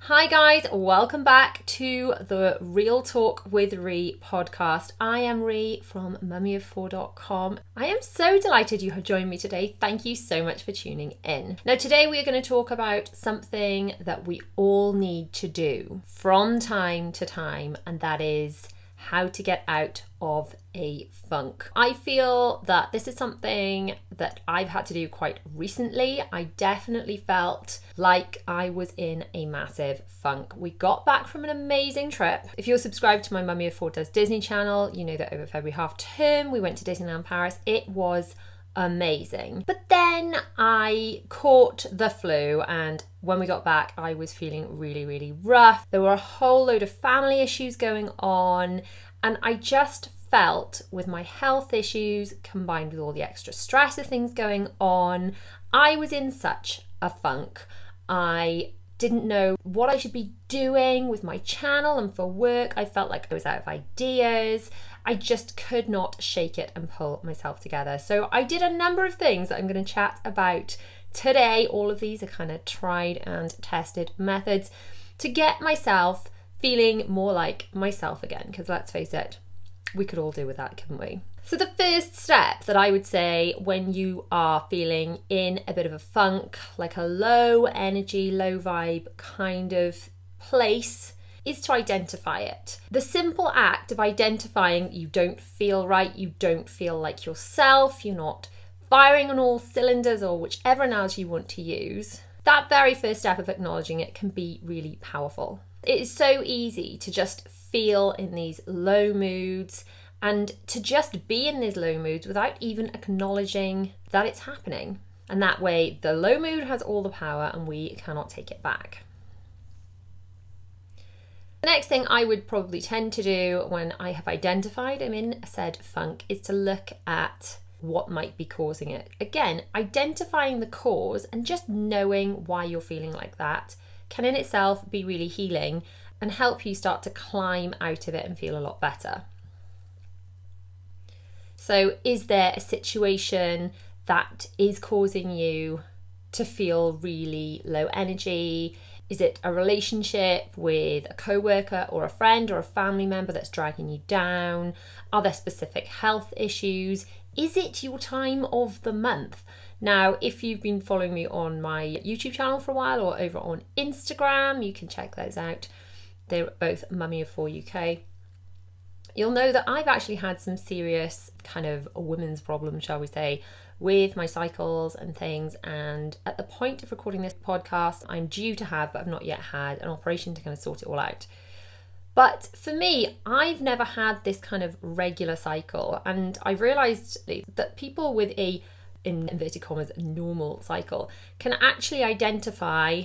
Hi guys, welcome back to the Real Talk with Ree podcast. I am Ree from mummyof4.com. I am so delighted you have joined me today. Thank you so much for tuning in. Now today we are going to talk about something that we all need to do from time to time, and that is how to get out of a funk. I feel that this is something that I've had to do quite recently. I definitely felt like I was in a massive funk. We got back from an amazing trip. If you're subscribed to my Mummy of Four Does Disney channel, you know that over February half term we went to Disneyland Paris. It was amazing. But then I caught the flu, and when we got back I was feeling really rough. There were a whole load of family issues going on, and I just felt with my health issues combined with all the extra stress of things going on, I was in such a funk. I didn't know what I should be doing with my channel and for work. I felt like I was out of ideas. I just could not shake it and pull myself together. So I did a number of things that I'm going to chat about today. All of these are kind of tried and tested methods to get myself feeling more like myself again, because let's face it, we could all do with that, couldn't we? So the first step that I would say when you are feeling in a bit of a funk, like a low energy, low vibe kind of place, is to identify it. The simple act of identifying you don't feel right, you don't feel like yourself, you're not firing on all cylinders, or whichever analogy you want to use, that very first step of acknowledging it can be really powerful. It is so easy to just feel in these low moods and to just be in these low moods without even acknowledging that it's happening. And that way the low mood has all the power and we cannot take it back. The next thing I would probably tend to do when I have identified I'm in a said funk is to look at what might be causing it. Again, identifying the cause and just knowing why you're feeling like that can in itself be really healing and help you start to climb out of it and feel a lot better. So is there a situation that is causing you to feel really low energy? Is it a relationship with a co-worker or a friend or a family member that's dragging you down? Are there specific health issues? Is it your time of the month? Now, if you've been following me on my YouTube channel for a while or over on Instagram, you can check those out. They're both Mummy of Four UK. You'll know that I've actually had some serious kind of women's problems, shall we say, with my cycles and things. And at the point of recording this podcast, I'm due to have, but I've not yet had, an operation to kind of sort it all out. But for me, I've never had this kind of regular cycle. And I've realised that people with a, in inverted commas, normal cycle can actually identify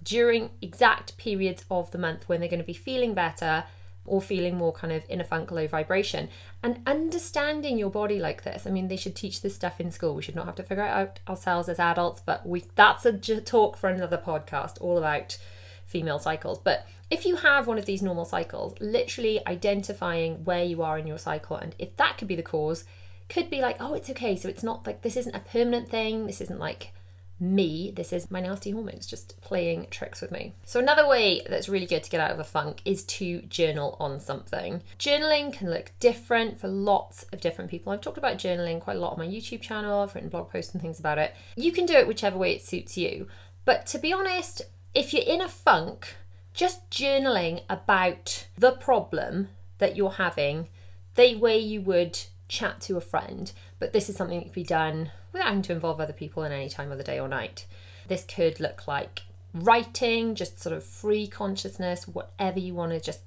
during exact periods of the month when they're going to be feeling better or feeling more kind of in a funk, low vibration. And understanding your body like this, I mean, they should teach this stuff in school. We should not have to figure it out ourselves as adults, but that's a talk for another podcast all about female cycles. But if you have one of these normal cycles, literally identifying where you are in your cycle, and if that could be the cause, could be like, oh, it's okay. So it's not like, this isn't a permanent thing. This isn't like me, this is my nasty hormones just playing tricks with me. So another way that's really good to get out of a funk is to journal on something. Journaling can look different for lots of different people. I've talked about journaling quite a lot on my YouTube channel. I've written blog posts and things about it. You can do it whichever way it suits you. But to be honest, if you're in a funk, just journaling about the problem that you're having, the way you would chat to a friend, but this is something that can be done without having to involve other people in any time of the day or night. This could look like writing, just sort of free consciousness, whatever you want to just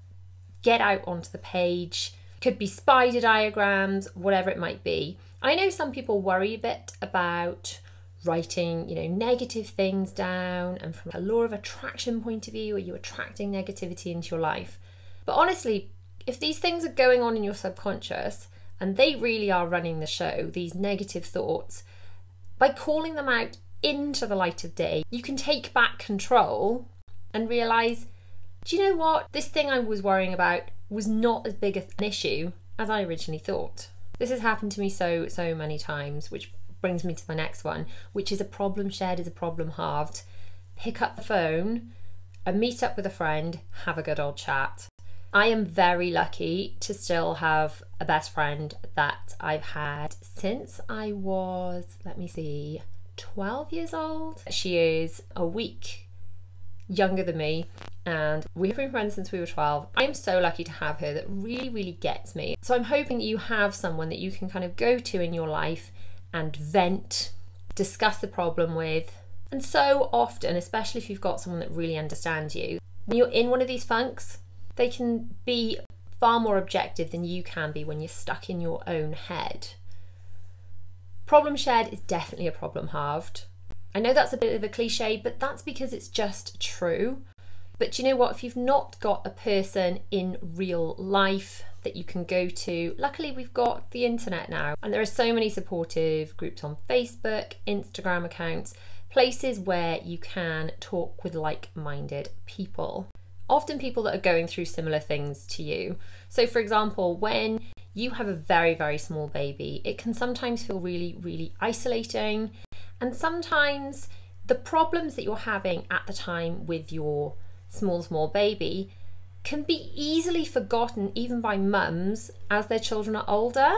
get out onto the page. Could be spider diagrams, whatever it might be. I know some people worry a bit about writing, negative things down, and from a law of attraction point of view, are you attracting negativity into your life? But honestly, if these things are going on in your subconscious and they really are running the show, these negative thoughts, by calling them out into the light of day, you can take back control and realise, do you know what? This thing I was worrying about was not as big an issue as I originally thought. This has happened to me so many times, which brings me to my next one, which is a problem shared is a problem halved. Pick up the phone a meet up with a friend, have a good old chat. I am very lucky to still have a best friend that I've had since I was, 12 years old. She is a week younger than me, and we've been friends since we were 12. I'm so lucky to have her that really, really gets me. So I'm hoping that you have someone that you can kind of go to in your life and vent, discuss the problem with. And so often, especially if you've got someone that really understands you, when you're in one of these funks, they can be far more objective than you can be when you're stuck in your own head. Problem shared is definitely a problem halved. I know that's a bit of a cliche, but that's because it's just true. But you know what? If you've not got a person in real life that you can go to, luckily we've got the internet now, and there are so many supportive groups on Facebook, Instagram accounts, places where you can talk with like-minded people. Often people that are going through similar things to you. So for example, when you have a very, very small baby, it can sometimes feel really, really isolating. And sometimes the problems that you're having at the time with your small baby can be easily forgotten even by mums as their children are older.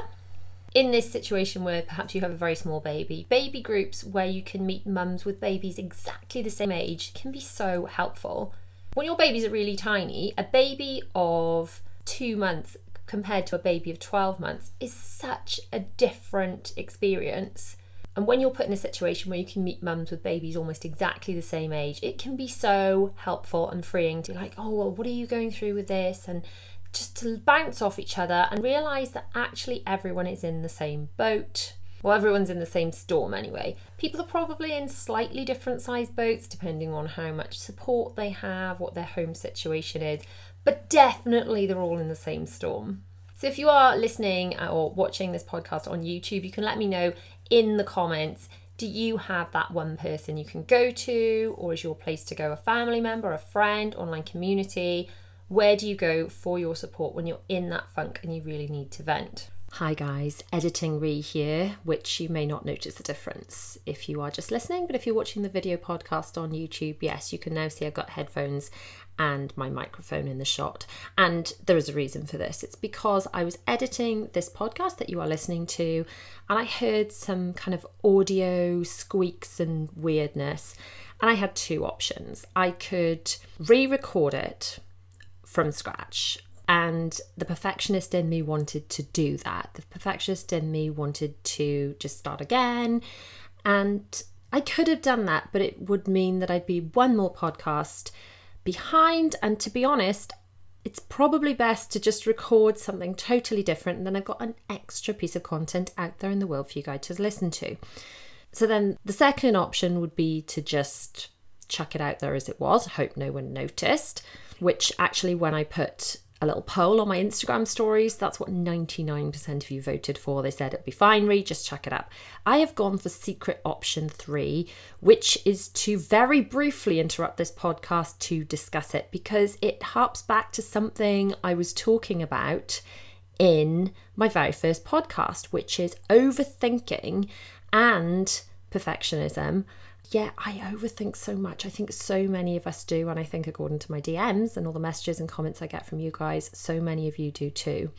In this situation where perhaps you have a very small baby, baby groups where you can meet mums with babies exactly the same age can be so helpful. When your babies are really tiny, a baby of 2 months compared to a baby of 12 months is such a different experience. And when you're put in a situation where you can meet mums with babies almost exactly the same age, it can be so helpful and freeing to be like, oh, well, what are you going through with this? And just to bounce off each other and realise that actually everyone is in the same boat. Well, everyone's in the same storm anyway. People are probably in slightly different sized boats depending on how much support they have, what their home situation is, but definitely they're all in the same storm. So if you are listening or watching this podcast on YouTube, you can let me know in the comments, do you have that one person you can go to, or is your place to go a family member, a friend, online community? Where do you go for your support when you're in that funk and you really need to vent? Hi guys, Editing Ree here, which you may not notice the difference if you are just listening, but if you're watching the video podcast on YouTube, yes, you can now see I've got headphones and my microphone in the shot. And there is a reason for this. It's because I was editing this podcast that you are listening to, and I heard some kind of audio squeaks and weirdness, and I had two options. I could re-record it from scratch, and the perfectionist in me wanted to do that. The perfectionist in me wanted to just start again. And I could have done that, but it would mean that I'd be one more podcast behind. And to be honest, it's probably best to just record something totally different. And then I've got an extra piece of content out there in the world for you guys to listen to. So then the second option would be to just chuck it out there as it was. I hope no one noticed, which actually when I put a little poll on my Instagram stories, that's what 99% of you voted for. They said it'd be fine, Ree, just chuck it up. I have gone for secret option 3, which is to very briefly interrupt this podcast to discuss it, because it harps back to something I was talking about in my very first podcast, which is overthinking and perfectionism. Yeah, I overthink so much. I think so many of us do. And I think according to my DMs and all the messages and comments I get from you guys, so many of you do too.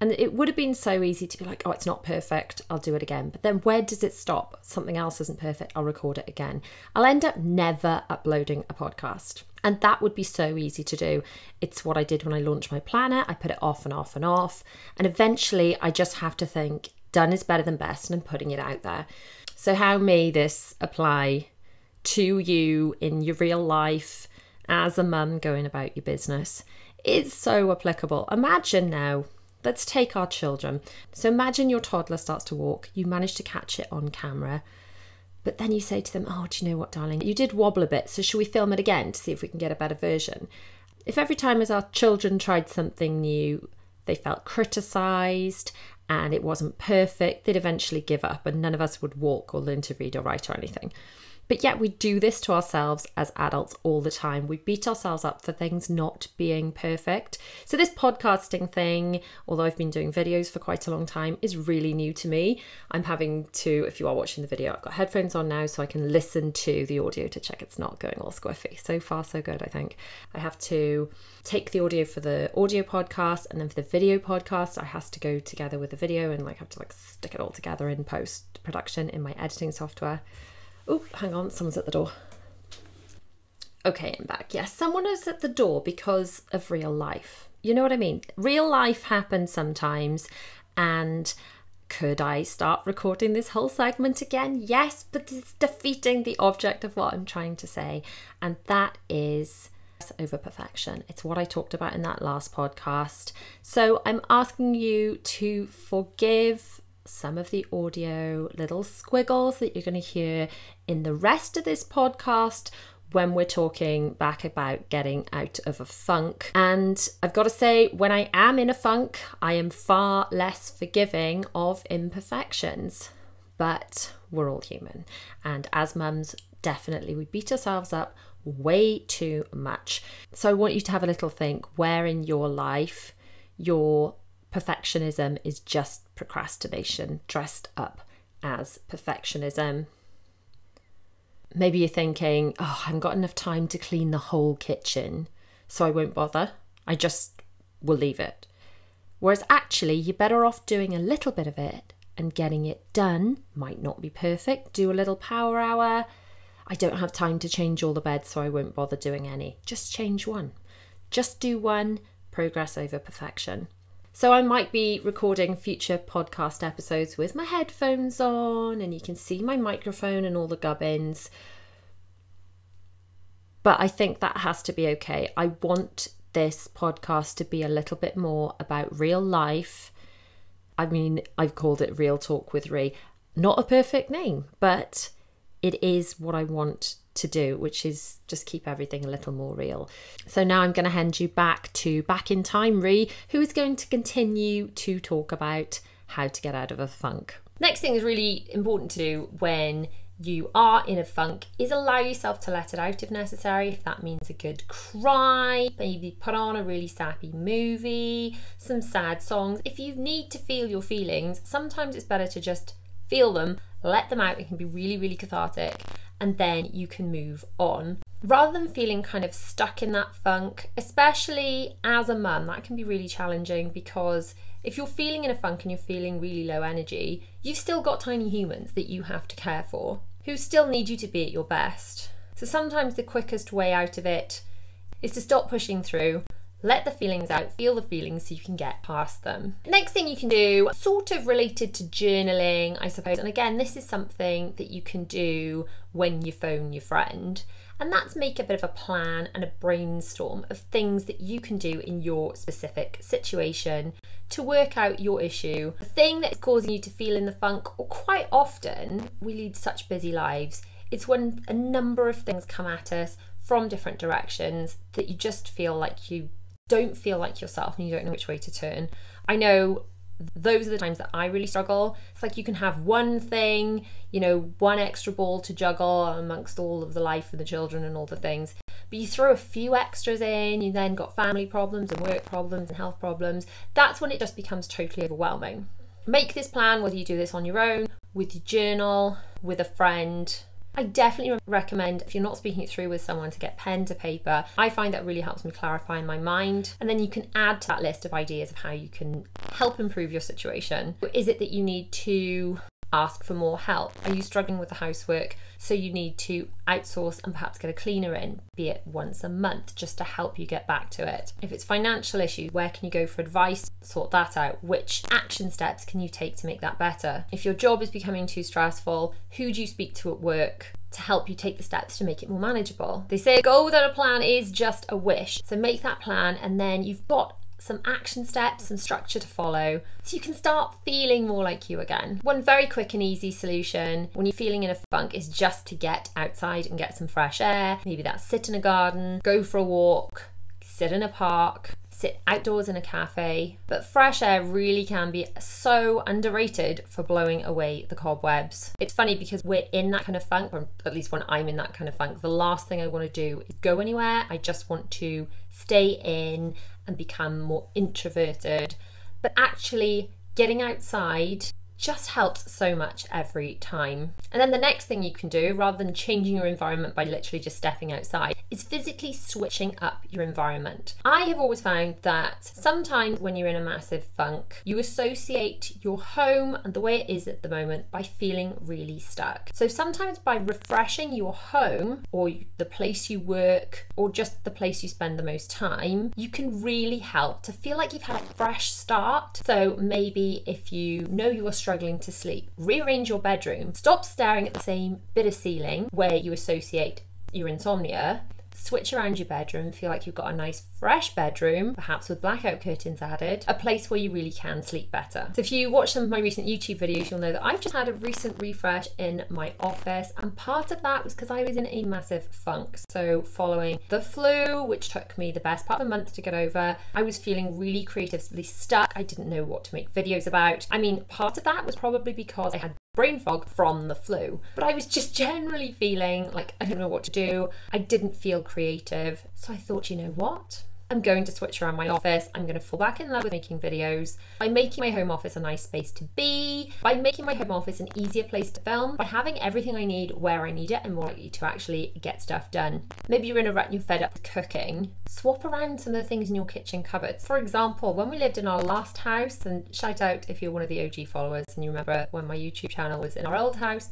And it would have been so easy to be like, oh, it's not perfect, I'll do it again. But then where does it stop? Something else isn't perfect, I'll record it again. I'll end up never uploading a podcast. And that would be so easy to do. It's what I did when I launched my planner. I put it off and off and off. And eventually I just have to think, done is better than best, and I'm putting it out there. So how may this apply to you in your real life as a mum going about your business? It's so applicable. Imagine now, let's take our children. So imagine your toddler starts to walk, you manage to catch it on camera, but then you say to them, oh, do you know what, darling? You did wobble a bit, so should we film it again to see if we can get a better version? If every time as our children tried something new, they felt criticised and it wasn't perfect, they'd eventually give up and none of us would walk or learn to read or write or anything. But yet we do this to ourselves as adults all the time. We beat ourselves up for things not being perfect. So this podcasting thing, although I've been doing videos for quite a long time, is really new to me. I'm having to, if you are watching the video, I've got headphones on now so I can listen to the audio to check it's not going all squiffy. So far so good, I think. I have to take the audio for the audio podcast, and then for the video podcast I have to go together with the video and have to stick it all together in post production in my editing software. Oh, hang on, someone's at the door. Okay, I'm back. Yes, someone is at the door because of real life. You know what I mean? Real life happens sometimes, and could I start recording this whole segment again? Yes, but it's defeating the object of what I'm trying to say, and that is over perfection. It's what I talked about in that last podcast. So I'm asking you to forgive some of the audio little squiggles that you're going to hear in the rest of this podcast when we're talking back about getting out of a funk. And I've got to say, when I am in a funk, I am far less forgiving of imperfections. But we're all human. And as mums, definitely we beat ourselves up way too much. So I want you to have a little think where in your life your perfectionism is just procrastination dressed up as perfectionism. Maybe you're thinking, oh, I haven't got enough time to clean the whole kitchen, so I won't bother. I just will leave it. Whereas actually, you're better off doing a little bit of it and getting it done. Might not be perfect. Do a little power hour. I don't have time to change all the beds, so I won't bother doing any. Just change one. Just do one. Progress over perfection. So I might be recording future podcast episodes with my headphones on, and you can see my microphone and all the gubbins. But I think that has to be okay. I want this podcast to be a little bit more about real life. I mean, I've called it Real Talk with Ree. Not a perfect name, but it is what I want to do, which is just keep everything a little more real. So now I'm going to hand you back in time, Ree, who is going to continue to talk about how to get out of a funk. Next thing is really important to do when you are in a funk is allow yourself to let it out if necessary. If that means a good cry, maybe put on a really sappy movie, some sad songs. If you need to feel your feelings, sometimes it's better to just feel them, let them out. It can be really, really cathartic, and then you can move on. Rather than feeling kind of stuck in that funk, especially as a mum, that can be really challenging because if you're feeling in a funk and you're feeling really low energy, you've still got tiny humans that you have to care for who still need you to be at your best. So sometimes the quickest way out of it is to stop pushing through, let the feelings out, feel the feelings so you can get past them. Next thing you can do, sort of related to journaling, I suppose, and again, this is something that you can do when you phone your friend, and that's make a bit of a plan and a brainstorm of things that you can do in your specific situation to work out your issue. The thing that is causing you to feel in the funk, or quite often, we lead such busy lives, it's when a number of things come at us from different directions that you just feel like you don't feel like yourself and you don't know which way to turn. I know those are the times that I really struggle. It's like you can have one thing, you know, one extra ball to juggle amongst all of the life and the children and all the things, but you throw a few extras in, you then got family problems and work problems and health problems. That's when it just becomes totally overwhelming. Make this plan, whether you do this on your own, with your journal, with a friend. I definitely recommend, if you're not speaking it through with someone, to get pen to paper. I find that really helps me clarify in my mind. And then you can add to that list of ideas of how you can help improve your situation. Is it that you need to ask for more help? Are you struggling with the housework, so you need to outsource and perhaps get a cleaner in, be it once a month, just to help you get back to it? If it's financial issues, where can you go for advice? Sort that out. Which action steps can you take to make that better? If your job is becoming too stressful, who do you speak to at work to help you take the steps to make it more manageable? They say a goal without a plan is just a wish. So make that plan, and then you've got some action steps, some structure to follow, so you can start feeling more like you again. One very quick and easy solution when you're feeling in a funk is just to get outside and get some fresh air. Maybe that's sit in a garden, go for a walk, sit in a park. sit outdoors in a cafe. But fresh air really can be so underrated for blowing away the cobwebs. It's funny because we're in that kind of funk, or at least when I'm in that kind of funk, the last thing I want to do is go anywhere. I just want to stay in and become more introverted. But actually getting outside just helps so much every time. And then the next thing you can do, rather than changing your environment by literally just stepping outside, is physically switching up your environment. I have always found that sometimes when you're in a massive funk, you associate your home and the way it is at the moment by feeling really stuck. So sometimes by refreshing your home or the place you work or just the place you spend the most time, you can really help to feel like you've had a fresh start. So maybe if you know you are struggling to sleep, rearrange your bedroom, stop staring at the same bit of ceiling where you associate your insomnia, switch around your bedroom, feel like you've got a nice fresh bedroom, perhaps with blackout curtains added, a place where you really can sleep better. So if you watch some of my recent YouTube videos, you'll know that I've just had a recent refresh in my office, and part of that was because I was in a massive funk. So following the flu, which took me the best part of a month to get over, I was feeling really creatively stuck. I didn't know what to make videos about. I mean, part of that was probably because I had brain fog from the flu, but I was just generally feeling like I don't know what to do. I didn't feel creative. So I thought, you know what? I'm going to switch around my office. I'm going to fall back in love with making videos by making my home office a nice space to be, by making my home office an easier place to film, by having everything I need where I need it and more likely to actually get stuff done. Maybe you're in a rut and you're fed up with cooking. Swap around some of the things in your kitchen cupboards. For example, when we lived in our last house, and shout out if you're one of the OG followers and you remember when my YouTube channel was in our old house,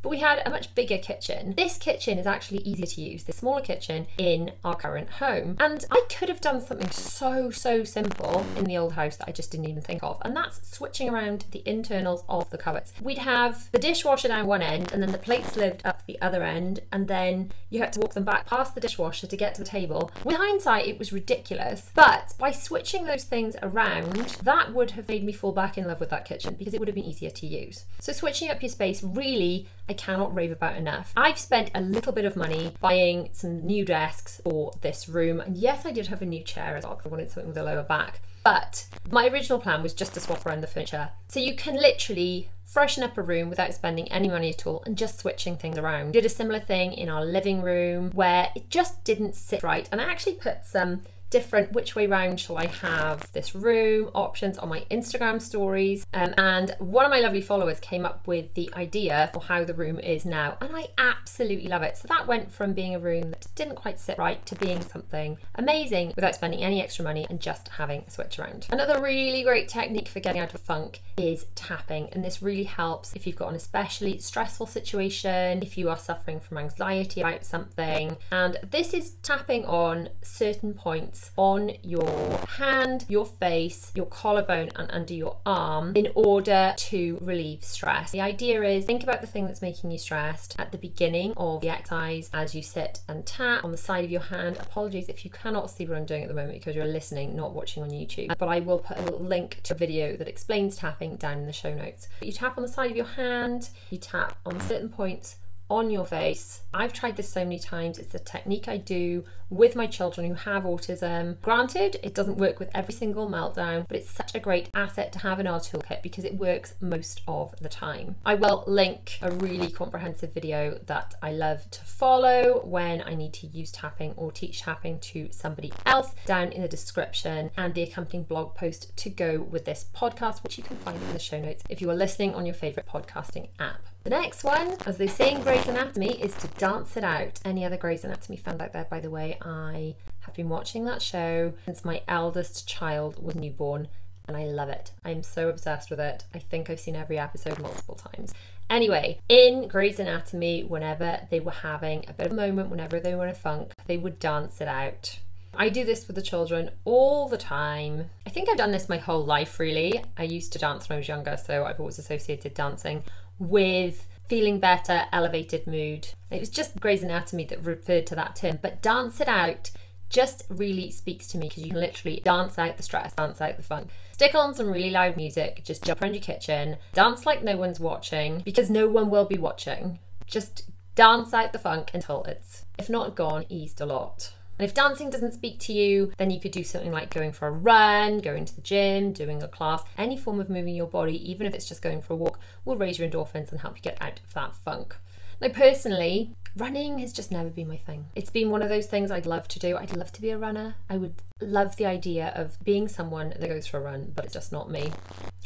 but we had a much bigger kitchen. This kitchen is actually easier to use, the smaller kitchen in our current home. And I could have done something so simple in the old house that I just didn't even think of. And that's switching around the internals of the cupboards. We'd have the dishwasher down one end and then the plates lived up the other end. And then you had to walk them back past the dishwasher to get to the table. With hindsight, it was ridiculous. But by switching those things around, that would have made me fall back in love with that kitchen because it would have been easier to use. So switching up your space really, I cannot rave about enough. I've spent a little bit of money buying some new desks for this room, and yes, I did have a new chair as well because I wanted something with a lower back, but my original plan was just to swap around the furniture. So you can literally freshen up a room without spending any money at all and just switching things around. Did a similar thing in our living room where it just didn't sit right, and I actually put some different which way round shall I have this room options on my Instagram stories, and one of my lovely followers came up with the idea for how the room is now, and I absolutely love it. So that went from being a room that didn't quite sit right to being something amazing without spending any extra money and just having a switch around. Another really great technique for getting out of funk is tapping, and this really helps if you've got an especially stressful situation, if you are suffering from anxiety about something. And this is tapping on certain points on your hand, your face, your collarbone and under your arm in order to relieve stress. The idea is think about the thing that's making you stressed at the beginning of the exercise as you sit and tap on the side of your hand. Apologies if you cannot see what I'm doing at the moment because you're listening, not watching on YouTube, but I will put a little link to a video that explains tapping down in the show notes. You tap on the side of your hand, you tap on certain points on your face. I've tried this so many times. It's a technique I do with my children who have autism. Granted, it doesn't work with every single meltdown, but it's such a great asset to have in our toolkit because it works most of the time. I will link a really comprehensive video that I love to follow when I need to use tapping or teach tapping to somebody else down in the description, and the accompanying blog post to go with this podcast, which you can find in the show notes if you are listening on your favourite podcasting app. The next one, as they say in Grey's Anatomy, is to dance it out. Any other Grey's Anatomy fans out there, by the way, I have been watching that show since my eldest child was newborn, and I love it. I'm so obsessed with it. I think I've seen every episode multiple times. Anyway, in Grey's Anatomy, whenever they were having a bit of a moment, whenever they were in a funk, they would dance it out. I do this with the children all the time. I think I've done this my whole life, really. I used to dance when I was younger, so I've always associated dancing with feeling better, elevated mood. It was just Grey's Anatomy that referred to that term, but dance it out just really speaks to me because you can literally dance out the stress, dance out the funk. Stick on some really loud music, just jump around your kitchen, dance like no one's watching because no one will be watching. Just dance out the funk until it's, if not gone, eased a lot. And if dancing doesn't speak to you, then you could do something like going for a run, going to the gym, doing a class. Any form of moving your body, even if it's just going for a walk, will raise your endorphins and help you get out of that funk. Now, personally, running has just never been my thing. It's been one of those things I'd love to do. I'd love to be a runner. I would love the idea of being someone that goes for a run, but it's just not me.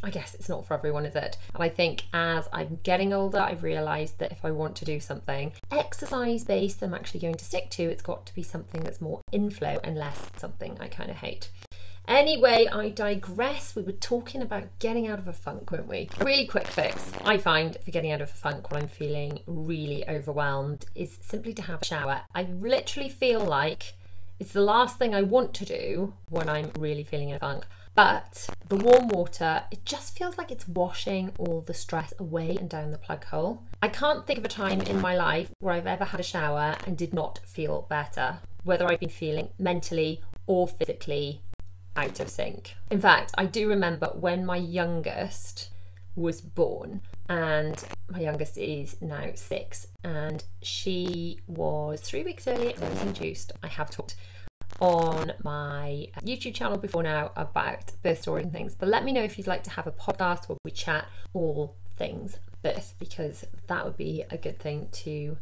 I guess it's not for everyone, is it? And I think as I'm getting older, I've realised that if I want to do something exercise-based I'm actually going to stick to, it's got to be something that's more inflow and less something I kind of hate. Anyway, I digress. We were talking about getting out of a funk, weren't we? A really quick fix I find for getting out of a funk when I'm feeling really overwhelmed is simply to have a shower. I literally feel like it's the last thing I want to do when I'm really feeling in a funk. But the warm water, it just feels like it's washing all the stress away and down the plug hole. I can't think of a time in my life where I've ever had a shower and did not feel better, whether I've been feeling mentally or physically out of sync. In fact, I do remember when my youngest was born, and my youngest is now 6, and she was 3 weeks early, so I was induced. I have talked on my YouTube channel before now about birth stories and things, but let me know if you'd like to have a podcast where we chat all things birth, because that would be a good thing to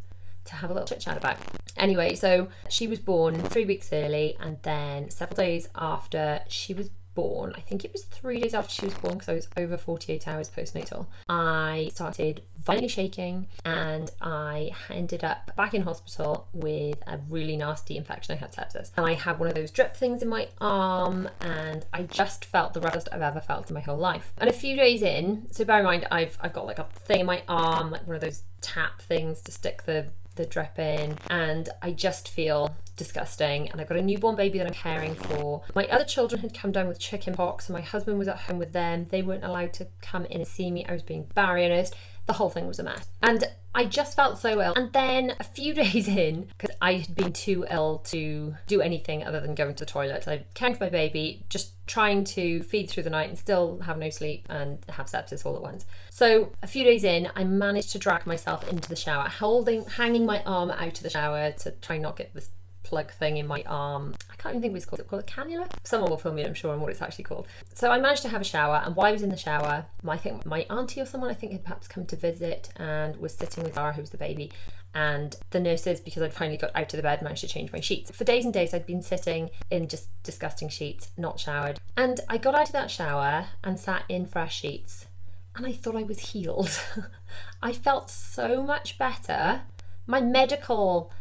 have a little chit chat about. Anyway, so she was born 3 weeks early, and then several days after she was born, I think it was 3 days after she was born, because I was over 48 hours postnatal, I started violently shaking, and I ended up back in hospital with a really nasty infection. I had sepsis, and I had one of those drip things in my arm, and I just felt the roughest I've ever felt in my whole life. And a few days in, so bear in mind I've got like a thing in my arm, like one of those tap things to stick the drip in, and I just feel disgusting. And I've got a newborn baby that I'm caring for. My other children had come down with chicken pox, and my husband was at home with them. They weren't allowed to come in and see me. I was being barrier nursed. The whole thing was a mess, and I just felt so ill. And then a few days in, because I had been too ill to do anything other than going to the toilet, I caring for my baby, just trying to feed through the night and still have no sleep and have sepsis all at once. So a few days in, I managed to drag myself into the shower, hanging my arm out of the shower to try not get this plug thing in my arm. I can't even think what it's called. Is it called a cannula? Someone will film me, I'm sure, on what it's actually called. So I managed to have a shower, and while I was in the shower, I think my auntie or someone, I think, had perhaps come to visit and was sitting with Zara, who was the baby, and the nurses, because I'd finally got out of the bed, managed to change my sheets. For days and days I'd been sitting in just disgusting sheets, not showered, and I got out of that shower and sat in fresh sheets, and I thought I was healed. I felt so much better. My medical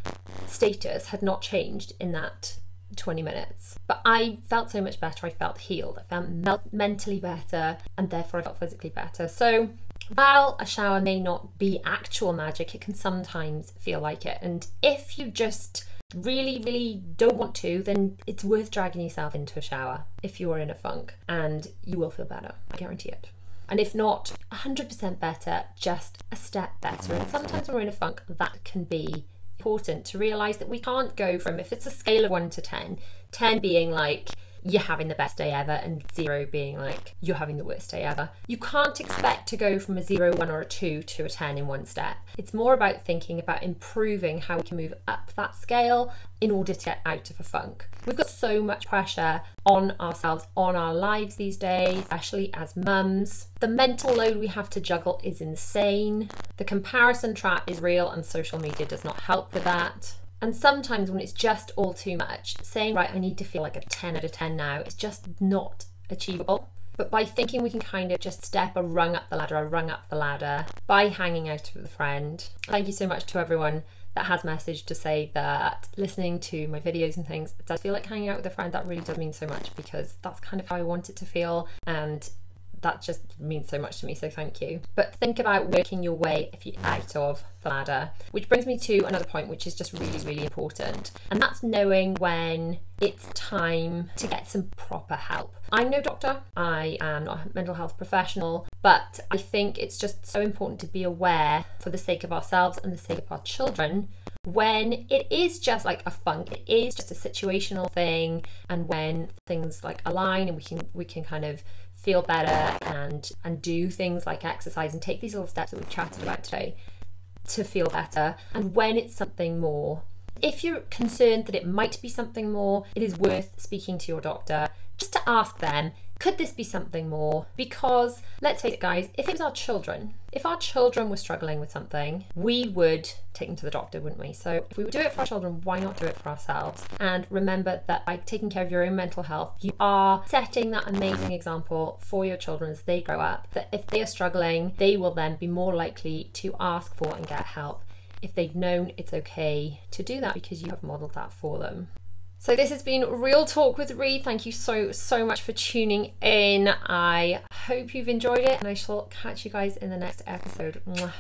status had not changed in that 20 minutes, but I felt so much better. I felt healed. I felt mentally better, and therefore I felt physically better. So while a shower may not be actual magic, it can sometimes feel like it. And if you just really don't want to, then it's worth dragging yourself into a shower if you are in a funk, and you will feel better. I guarantee it. And if not 100% better, just a step better. And sometimes when we're in a funk, that can be important to realise that we can't go from, if it's a scale of 1 to 10, 10 being like you're having the best day ever, and 0 being like you're having the worst day ever. You can't expect to go from a 0, 1 or a 2 to a 10 in one step. It's more about thinking about improving how we can move up that scale in order to get out of a funk. We've got so much pressure on ourselves, on our lives these days, especially as mums. The mental load we have to juggle is insane. The comparison trap is real, and social media does not help with that. And sometimes when it's just all too much, saying, right, I need to feel like a 10 out of 10 now, is just not achievable. But by thinking we can kind of just step a rung up the ladder by hanging out with a friend. Thank you so much to everyone that has messaged to say that listening to my videos and things, it does feel like hanging out with a friend. That really does mean so much, because that's kind of how I want it to feel, and that just means so much to me, so thank you. But think about working your way out of the ladder, which brings me to another point which is just really important, and that's knowing when it's time to get some proper help. I'm no doctor, I am not a mental health professional, but I think it's just so important to be aware, for the sake of ourselves and the sake of our children, when it is just like a funk, it is just a situational thing, and when things like align and we can kind of feel better and do things like exercise and take these little steps that we've chatted about today to feel better. And when it's something more If you're concerned that it might be something more, it is worth speaking to your doctor just to ask them, could this be something more? Because let's face it, guys, if it was our children, if our children were struggling with something, we would take them to the doctor, wouldn't we? So if we would do it for our children, why not do it for ourselves? And remember that by taking care of your own mental health, you are setting that amazing example for your children as they grow up, that if they are struggling, they will then be more likely to ask for and get help if they've known it's okay to do that because you have modeled that for them. So this has been Real Talk with Ree. Thank you so much for tuning in. I hope you've enjoyed it, and I shall catch you guys in the next episode. Mwah.